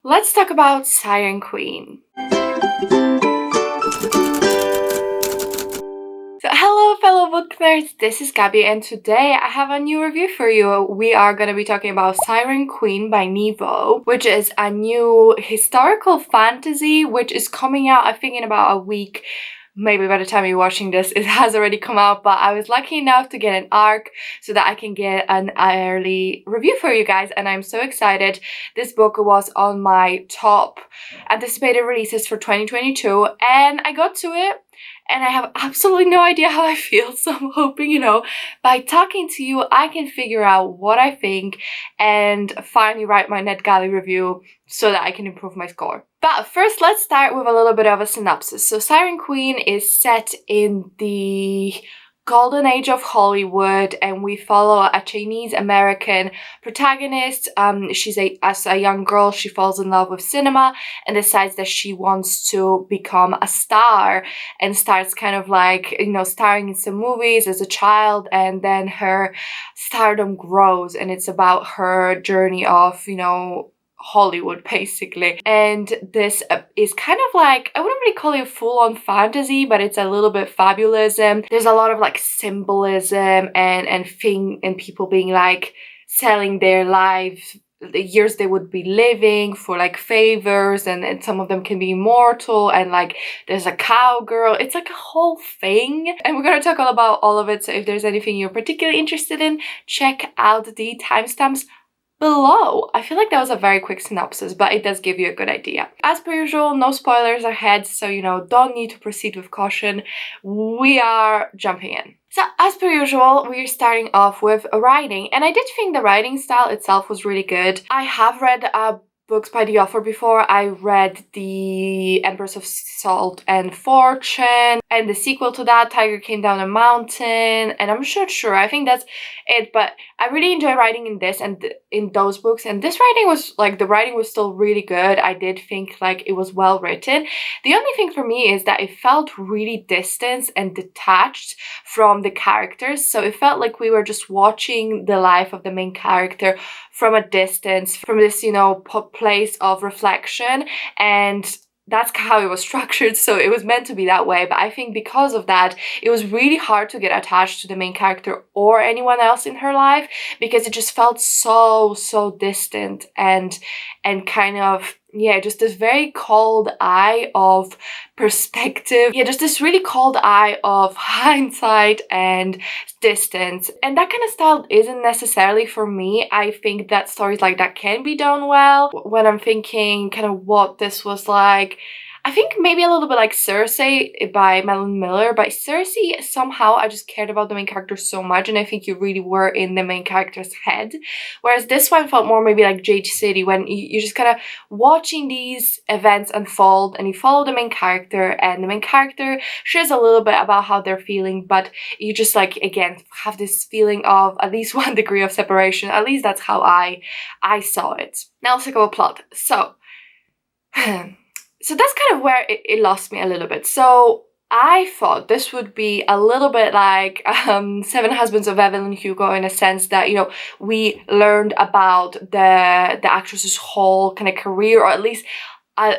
Let's talk about Siren Queen. So hello fellow book nerds, this is Gabby and today I have a new review for you. We are going to be talking about Siren Queen by Nghi Vo, which is a new historical fantasy which is coming out I think in about a week. Maybe by the time you're watching this, it has already come out, but I was lucky enough to get an ARC so that I can get an early review for you guys, and I'm so excited. This book was on my top anticipated releases for 2022, and I got to it, and I have absolutely no idea how I feel, so I'm hoping, by talking to you, I can figure out what I think and finally write my NetGalley review so that I can improve my score. But first, let's start with a little bit of a synopsis. So Siren Queen is set in the golden age of Hollywood, and we follow a Chinese-American protagonist. As a young girl, she falls in love with cinema and decides that she wants to become a star and starts kind of like, starring in some movies as a child, and then her stardom grows, and it's about her journey of, Hollywood basically. And this is kind of like, I wouldn't really call it full-on fantasy, but it's a little bit fabulism. There's a lot of like symbolism and people being like selling their lives, the years they would be living for like favors, and some of them can be immortal, and like there's a cowgirl. It's like a whole thing, and we're gonna talk all about all of it. So if there's anything you're particularly interested in, check out the timestamps below. I feel like that was a very quick synopsis, but it does give you a good idea. As per usual, no spoilers ahead, so don't need to proceed with caution. We are jumping in. So as per usual, we're starting off with writing, and I did think the writing style itself was really good. I have read books by the author before. I read The Empress of Salt and Fortune, and the sequel to that, Tiger Came Down a Mountain, and I'm not sure, I think that's it, but I really enjoy writing in this and in those books, and this writing was like, the writing was still really good. I did think like it was well written. The only thing for me is that it felt really distant and detached from the characters, so it felt like we were just watching the life of the main character from a distance, from this, place of reflection, and that's how it was structured, so it was meant to be that way. But I think because of that, it was really hard to get attached to the main character or anyone else in her life, because it just felt so distant and kind of, just this very cold eye of perspective. Just this really cold eye of hindsight and distance. And that kind of style isn't necessarily for me. I think that stories like that can be done well. When I'm thinking kind of what this was like, I think maybe a little bit like Circe by Madeline Miller. By Circe, somehow I just cared about the main character so much, and I think you really were in the main character's head. Whereas this one felt more maybe like Jade City, when you're just kind of watching these events unfold, and you follow the main character, and the main character shares a little bit about how they're feeling, but you just like, again, have this feeling of at least 1 degree of separation. At least that's how I saw it. Now let's talk about plot. So that's kind of where it lost me a little bit. So I thought this would be a little bit like Seven Husbands of Evelyn Hugo, in a sense that, we learned about the actress's whole kind of career, or at least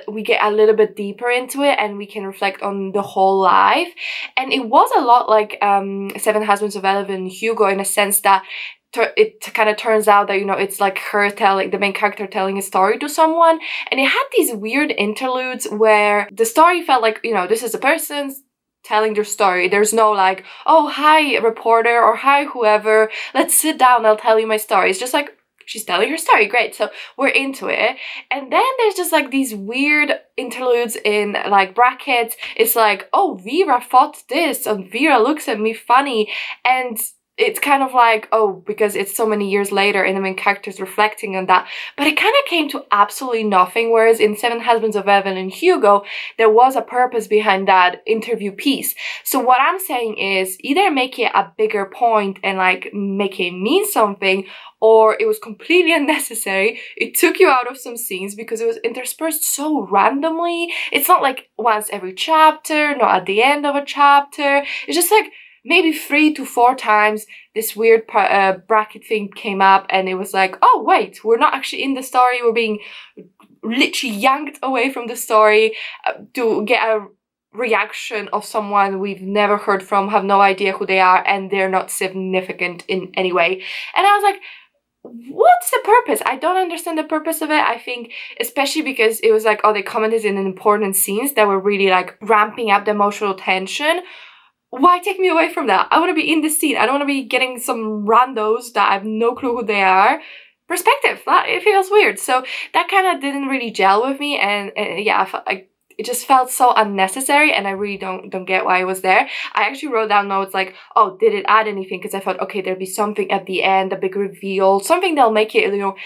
we get a little bit deeper into it, and we can reflect on the whole life. And it was a lot like Seven Husbands of Evelyn Hugo, in a sense that it kind of turns out that, it's like her telling, the main character telling a story to someone, and it had these weird interludes where the story felt like, this is a person telling their story. There's no like, oh, hi reporter, or hi whoever, let's sit down, I'll tell you my story. It's just like, she's telling her story, great, so we're into it. And then there's just like these weird interludes in like brackets. It's like, oh, Vera thought this, and Vera looks at me funny, and it's kind of like, oh, because it's so many years later and the main character's reflecting on that. But it kind of came to absolutely nothing, whereas in Seven Husbands of Evelyn Hugo, there was a purpose behind that interview piece. So what I'm saying is, either make it a bigger point and like make it mean something, or it was completely unnecessary. It took you out of some scenes because it was interspersed so randomly. It's not like once every chapter, not at the end of a chapter. It's just like, maybe 3 to 4 times this weird bracket thing came up, and it was like, oh wait, we're not actually in the story, we're being literally yanked away from the story to get a reaction of someone we've never heard from, have no idea who they are, and they're not significant in any way. And I was like, what's the purpose? I don't understand the purpose of it. I think especially because it was like, oh, they commented in important scenes that were really like ramping up the emotional tension. Why take me away from that? I want to be in the scene. I don't want to be getting some randos that I have no clue who they are perspective. That it feels weird. So that kind of didn't really gel with me, and yeah, it just felt so unnecessary, and I really don't get why it was there. I actually wrote down notes like, oh, did it add anything? Because I thought, okay, there'll be something at the end, a big reveal, something that'll make it, you know,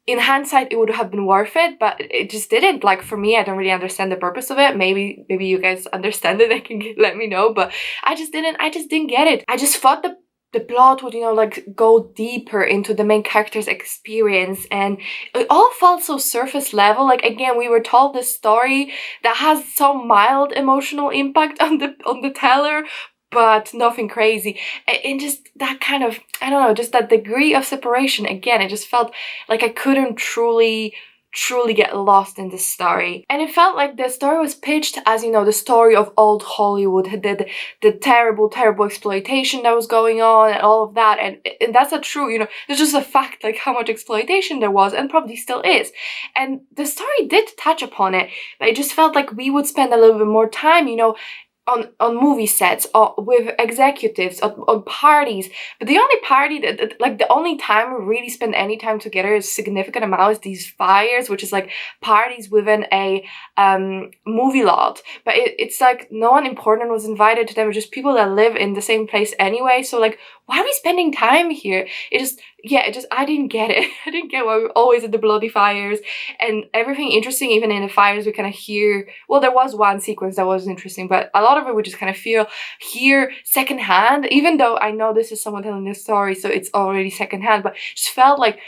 in hindsight, it would have been worth it, but it just didn't. Like, for me, I don't really understand the purpose of it. Maybe you guys understand it and can let me know, but I just didn't get it. I just thought the plot would, you know, like go deeper into the main character's experience, and it all felt so surface level. Like, again, we were told this story that has some mild emotional impact on the teller, but nothing crazy. And just that kind of, I don't know, just that degree of separation. Again, it just felt like I couldn't truly get lost in this story. And it felt like the story was pitched as, you know, the story of old Hollywood, the terrible exploitation that was going on and all of that. And that's not true, you know, it's just a fact, like how much exploitation there was and probably still is. And the story did touch upon it, but it just felt like we would spend a little bit more time, you know, on movie sets, or with executives, on parties. But the only party that like the only time we really spend any time together is significant amount is these fires, which is like parties within a movie lot. But it's like no one important was invited to them, just people that live in the same place anyway. So like, why are we spending time here? I didn't get it. I didn't get why we were always at the bloody fires and everything interesting. Even in the fires, we kind of hear, well, there was one sequence that was interesting, but a lot of it we just kind of hear secondhand, even though I know this is someone telling this story, so it's already secondhand, but just felt like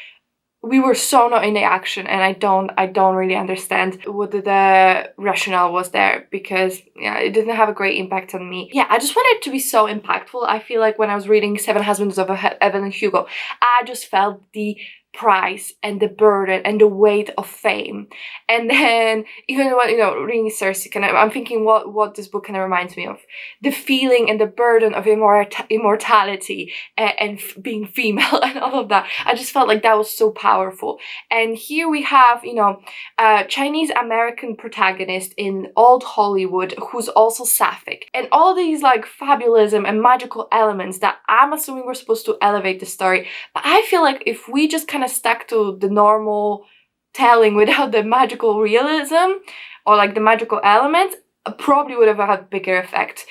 we were so not in the action, and I don't really understand what the rationale was there, because yeah, it didn't have a great impact on me. Yeah, I just wanted it to be so impactful. I feel like when I was reading Seven Husbands of Evelyn Hugo, I just felt the price and the burden and the weight of fame. And then even when, you know, reading Cersei, I'm thinking what this book kind of reminds me of, the feeling and the burden of immortality and being female and all of that. I just felt like that was so powerful. And here we have, you know, a Chinese American protagonist in old Hollywood who's also sapphic, and all these like fabulism and magical elements that I'm assuming we're supposed to elevate the story. But I feel like if we just kind of stuck to the normal telling without the magical realism or like the magical elements, probably would have had bigger effect.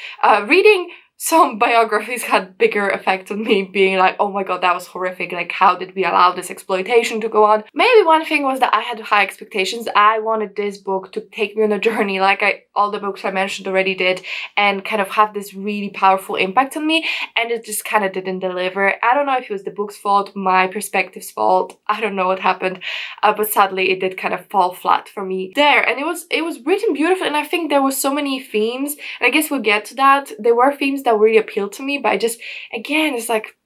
Reading some biographies had bigger effect on me, being like, oh my god, that was horrific, like how did we allow this exploitation to go on? Maybe one thing was that I had high expectations. I wanted this book to take me on a journey like all the books I mentioned already did, and kind of have this really powerful impact on me, and it just kind of didn't deliver. I don't know if it was the book's fault, my perspective's fault, I don't know what happened, but sadly it did kind of fall flat for me there. And it was written beautifully, and I think there were so many themes, and I guess we'll get to that. There were themes that really appealed to me, but I just, again, it's like,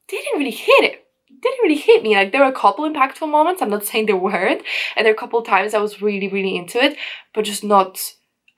didn't really hit me. Like, there were a couple impactful moments, I'm not saying there weren't, and there were a couple of times I was really into it, but just not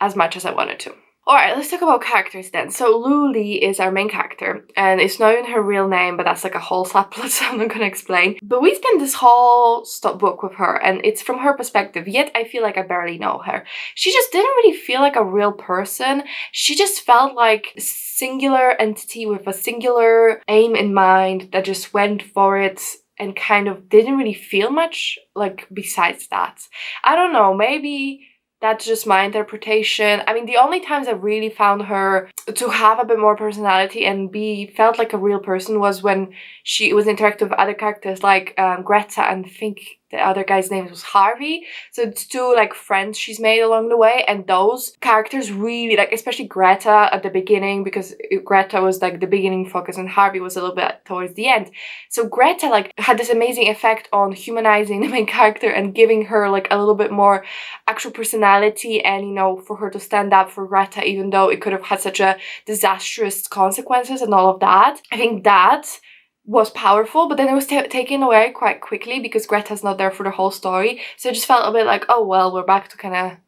as much as I wanted to. Alright, let's talk about characters then. So Lu Li is our main character, and it's not even her real name, but that's like a whole subplot, so I'm not gonna explain. But we spend this whole book with her, and it's from her perspective, yet I feel like I barely know her. She just didn't really feel like a real person. She just felt like a singular entity with a singular aim in mind that just went for it and kind of didn't really feel much like besides that. I don't know, maybe that's just my interpretation. I mean, the only times I really found her to have a bit more personality and felt like a real person was when she was interacting with other characters like Greta, and I think the other guy's name was Harvey. So it's two like friends she's made along the way, and those characters really, like, especially Greta at the beginning, because Greta was like the beginning focus and Harvey was a little bit towards the end. So Greta like had this amazing effect on humanizing the main character and giving her like a little bit more actual personality, and, you know, for her to stand up for Greta even though it could have had such a disastrous consequences and all of that. I think that was powerful, but then it was taken away quite quickly because Greta's not there for the whole story. So it just felt a bit like, oh well, we're back to kind of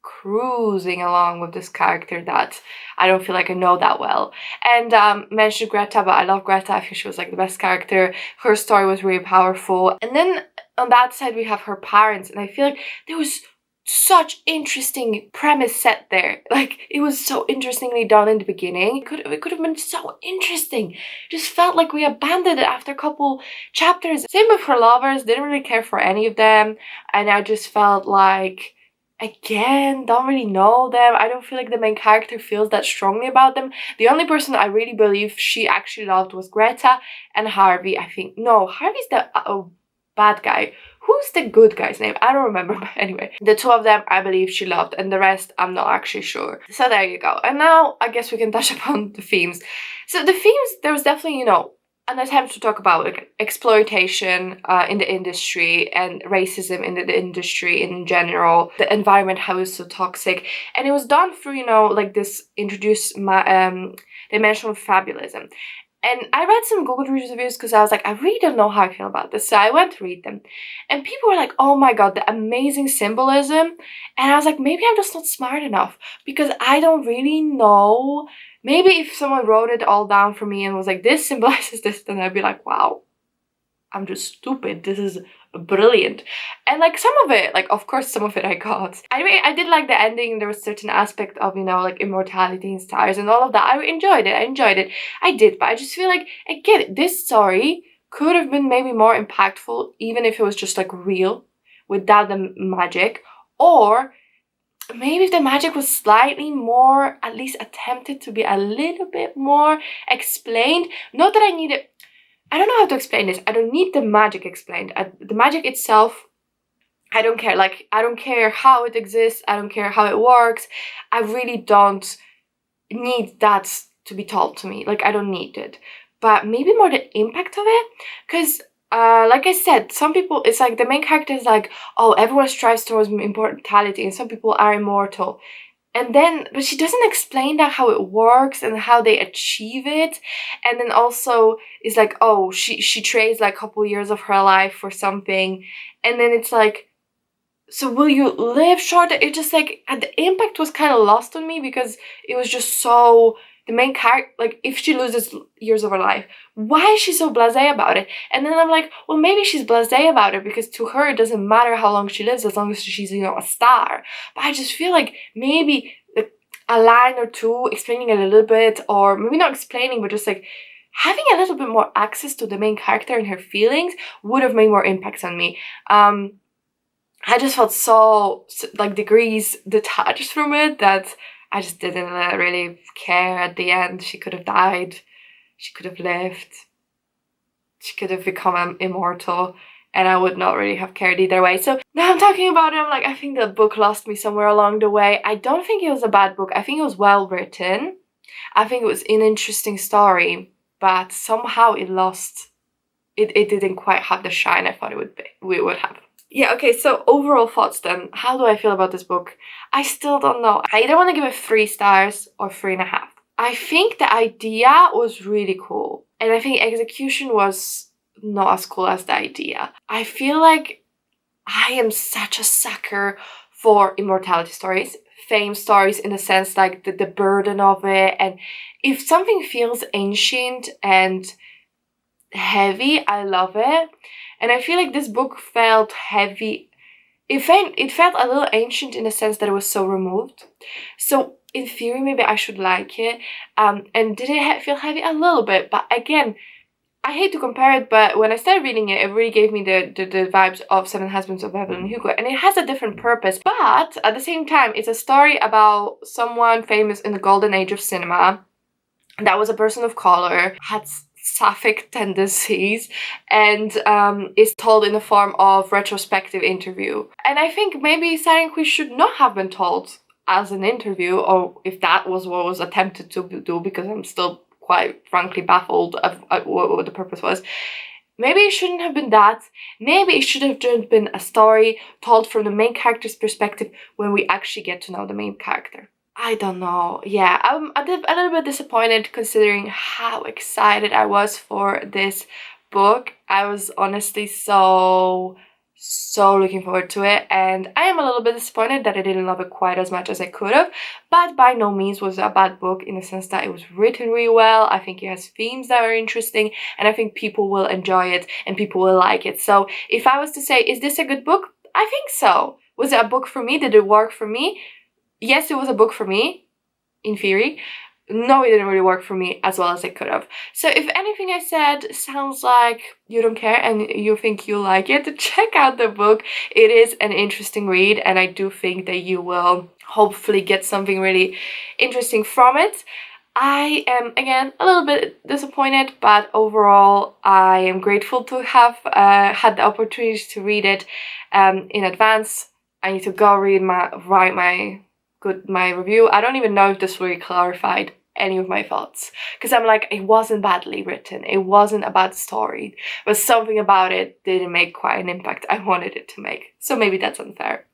cruising along with this character that I don't feel like I know that well. And mentioned Greta, but I love Greta. I think she was like the best character. Her story was really powerful. And then on that side we have her parents, and I feel like there was such interesting premise set there. Like, it was so interestingly done in the beginning. It could have been so interesting. Just felt like we abandoned it after a couple chapters. Same with her lovers, didn't really care for any of them, and I just felt like, again, don't really know them. I don't feel like the main character feels that strongly about them. The only person I really believe she actually loved was Greta and Harvey. I think, no, Harvey's the bad guy. Who's the good guy's name? I don't remember, but anyway. The two of them I believe she loved, and the rest I'm not actually sure. So there you go. And now I guess we can touch upon the themes. So the themes, there was definitely, you know, an attempt to talk about like exploitation in the industry and racism in the industry in general, the environment, how it's so toxic, and it was done through, you know, like this introduced dimension of fabulism. And I read some Google reviews because I was like, I really don't know how I feel about this. So I went to read them. And people were like, oh my god, the amazing symbolism. And I was like, maybe I'm just not smart enough because I don't really know. Maybe if someone wrote it all down for me and was like, this symbolizes this, then I'd be like, wow, I'm just stupid. This is brilliant. And like some of it, like of course some of it I got. Anyway, I did like the ending. There was certain aspect of, you know, like immortality and stars and all of that. I enjoyed it. I did, but I just feel like, again, this story could have been maybe more impactful even if it was just like real without the magic, or maybe if the magic was slightly more, at least attempted to be a little bit more explained. Not that I need it. I don't know how to explain this. I don't need the magic explained. The magic itself, I don't care. Like, I don't care how it exists. I don't care how it works. I really don't need that to be told to me. Like, I don't need it. But maybe more the impact of it. Because, like I said, some people, it's like the main character is like, oh, everyone strives towards immortality and some people are immortal. And then, but she doesn't explain that how it works and how they achieve it. And then also is like, oh, she trades like a couple years of her life for something. And then it's like, so will you live short? It just like, the impact was kind of lost on me because it was just so, the main character, like if she loses years of her life, why is she so blasé about it? And then I'm like, well, maybe she's blasé about it because to her it doesn't matter how long she lives as long as she's, you know, a star. But I just feel like maybe a line or two explaining a little bit, or maybe not explaining, but just like having a little bit more access to the main character and her feelings would have made more impacts on me. I just felt so like degrees detached from it that I just didn't really care at the end. She could have died. She could have lived. She could have become immortal. And I would not really have cared either way. So now I'm talking about it, I'm like, I think the book lost me somewhere along the way. I don't think it was a bad book. I think it was well written. I think it was an interesting story. But somehow it lost... It didn't quite have the shine I thought it would be. We would have. Yeah, okay, so overall thoughts then. How do I feel about this book? I still don't know. I either want to give it 3 stars or 3.5. I think the idea was really cool. And I think execution was not as cool as the idea. I feel like I am such a sucker for immortality stories. Fame stories in the sense like the burden of it. And if something feels ancient and heavy, I love it. And I feel like this book felt heavy. It felt a little ancient in the sense that it was so removed. So in theory, maybe I should like it. And did it feel heavy? A little bit. But again, I hate to compare it, but when I started reading it, it really gave me the vibes of Seven Husbands of Evelyn Hugo. And it has a different purpose. But at the same time, it's a story about someone famous in the golden age of cinema. That was a person of color, had sapphic tendencies, and is told in the form of retrospective interview. And I think maybe Siren Queen should not have been told as an interview, or if that was what was attempted to do, because I'm still quite frankly baffled of what the purpose was. Maybe it shouldn't have been that. Maybe it should have just been a story told from the main character's perspective when we actually get to know the main character. I don't know. Yeah, I'm a little bit disappointed considering how excited I was for this book. I was honestly so looking forward to it, and I am a little bit disappointed that I didn't love it quite as much as I could have, but by no means was it a bad book in the sense that it was written really well. I think it has themes that are interesting, and I think people will enjoy it and people will like it. So if I was to say, is this a good book? I think so. Was it a book for me? Did it work for me? Yes, it was a book for me, in theory. No, it didn't really work for me as well as it could have. So if anything I said sounds like you don't care and you think you like it, check out the book. It is an interesting read, and I do think that you will hopefully get something really interesting from it. I am, again, a little bit disappointed, but overall I am grateful to have had the opportunity to read it in advance. I need to go write my review. I don't even know if this really clarified any of my thoughts, because I'm like, it wasn't badly written, it wasn't a bad story, but something about it didn't make quite an impact I wanted it to make. So maybe that's unfair.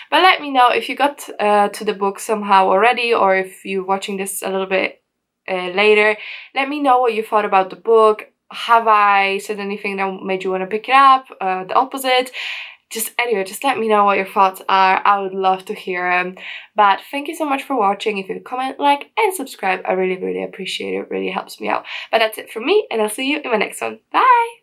But let me know if you got to the book somehow already, or if you're watching this a little bit later. Let me know what you thought about the book. Have I said anything that made you want to pick it up? The opposite? Just let me know what your thoughts are. I would love to hear them. But thank you so much for watching. If you comment, like, and subscribe, I really appreciate it. It really helps me out. But that's it from me, and I'll see you in my next one. Bye!